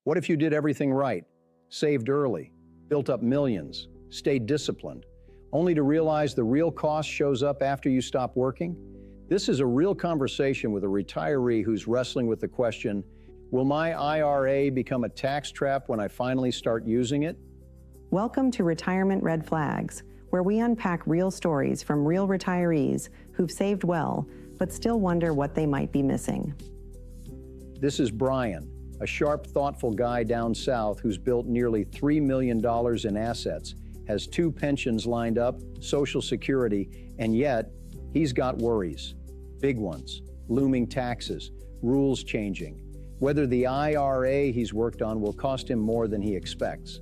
What if you did everything right, saved early, built up millions, stayed disciplined, only to realize the real cost shows up after you stop working? This is a real conversation with a retiree who's wrestling with the question, will my IRA become a tax trap when I finally start using it? Welcome to Retirement Red Flags, where we unpack real stories from real retirees who've saved well, but still wonder what they might be missing. This is Brian, a sharp, thoughtful guy down south who's built nearly $3 million in assets, has 2 pensions lined up, Social Security, and yet he's got worries. Big ones, looming taxes, rules changing, whether the IRA he's worked on will cost him more than he expects.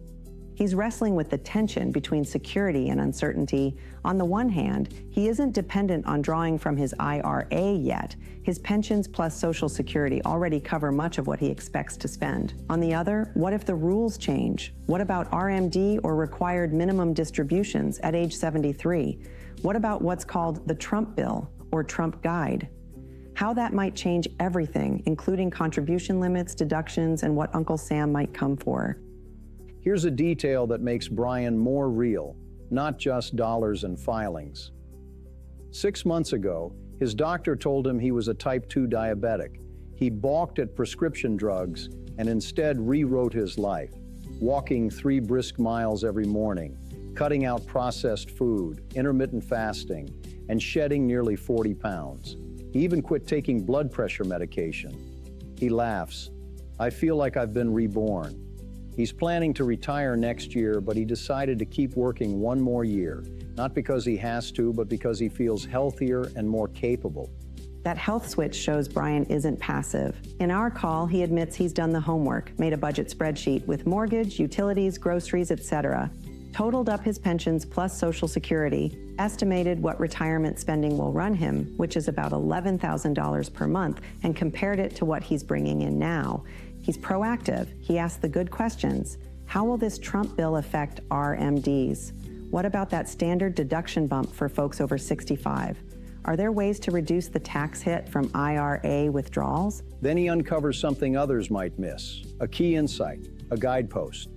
He's wrestling with the tension between security and uncertainty. On the one hand, he isn't dependent on drawing from his IRA yet. His pensions plus Social Security already cover much of what he expects to spend. On the other, what if the rules change? What about RMD or required minimum distributions at age 73? What about what's called the Trump bill or Trump guide? How that might change everything, including contribution limits, deductions, and what Uncle Sam might come for. Here's a detail that makes Brian more real, not just dollars and filings. 6 months ago, his doctor told him he was a type 2 diabetic. He balked at prescription drugs and instead rewrote his life, walking 3 brisk miles every morning, cutting out processed food, intermittent fasting, and shedding nearly 40 pounds. He even quit taking blood pressure medication. He laughs, "I feel like I've been reborn." He's planning to retire next year, but he decided to keep working 1 more year, not because he has to, but because he feels healthier and more capable. That health switch shows Brian isn't passive. In our call, he admits he's done the homework, made a budget spreadsheet with mortgage, utilities, groceries, etc., totaled up his pensions plus Social Security, estimated what retirement spending will run him, which is about $11,000 per month, and compared it to what he's bringing in now. He's proactive. He asked the good questions. How will this Trump bill affect RMDs? What about that standard deduction bump for folks over 65? Are there ways to reduce the tax hit from IRA withdrawals? Then he uncovers something others might miss, a key insight, a guidepost.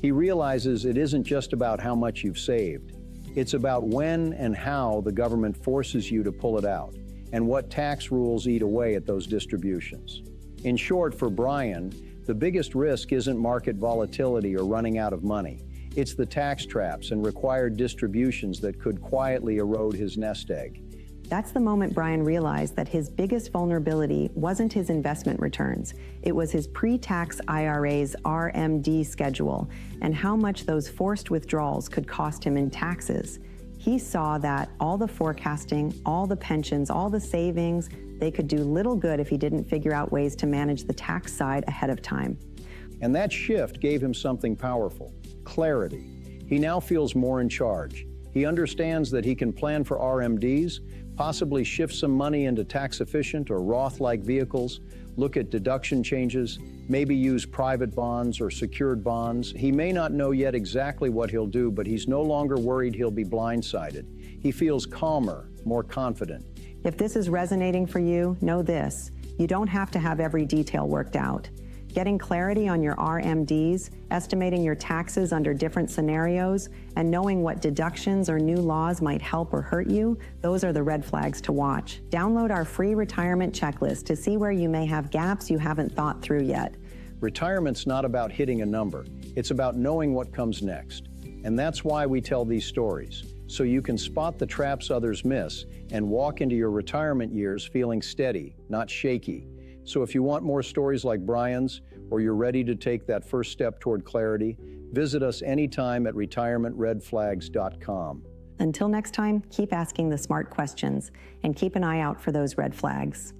He realizes it isn't just about how much you've saved. It's about when and how the government forces you to pull it out, and what tax rules eat away at those distributions. In short, for Brian, the biggest risk isn't market volatility or running out of money. It's the tax traps and required distributions that could quietly erode his nest egg. That's the moment Brian realized that his biggest vulnerability wasn't his investment returns. It was his pre-tax IRA's RMD schedule and how much those forced withdrawals could cost him in taxes. He saw that all the forecasting, all the pensions, all the savings, they could do little good if he didn't figure out ways to manage the tax side ahead of time. And that shift gave him something powerful, clarity. He now feels more in charge. He understands that he can plan for RMDs, possibly shift some money into tax-efficient or Roth-like vehicles, look at deduction changes, maybe use private bonds or secured bonds. He may not know yet exactly what he'll do, but he's no longer worried he'll be blindsided. He feels calmer, more confident. If this is resonating for you, know this: you don't have to have every detail worked out. Getting clarity on your RMDs, estimating your taxes under different scenarios, and knowing what deductions or new laws might help or hurt you, those are the red flags to watch. Download our free retirement checklist to see where you may have gaps you haven't thought through yet. Retirement's not about hitting a number. It's about knowing what comes next. And that's why we tell these stories, so you can spot the traps others miss and walk into your retirement years feeling steady, not shaky. So if you want more stories like Brian's, or you're ready to take that first step toward clarity, visit us anytime at retirementredflags.com. Until next time, keep asking the smart questions and keep an eye out for those red flags.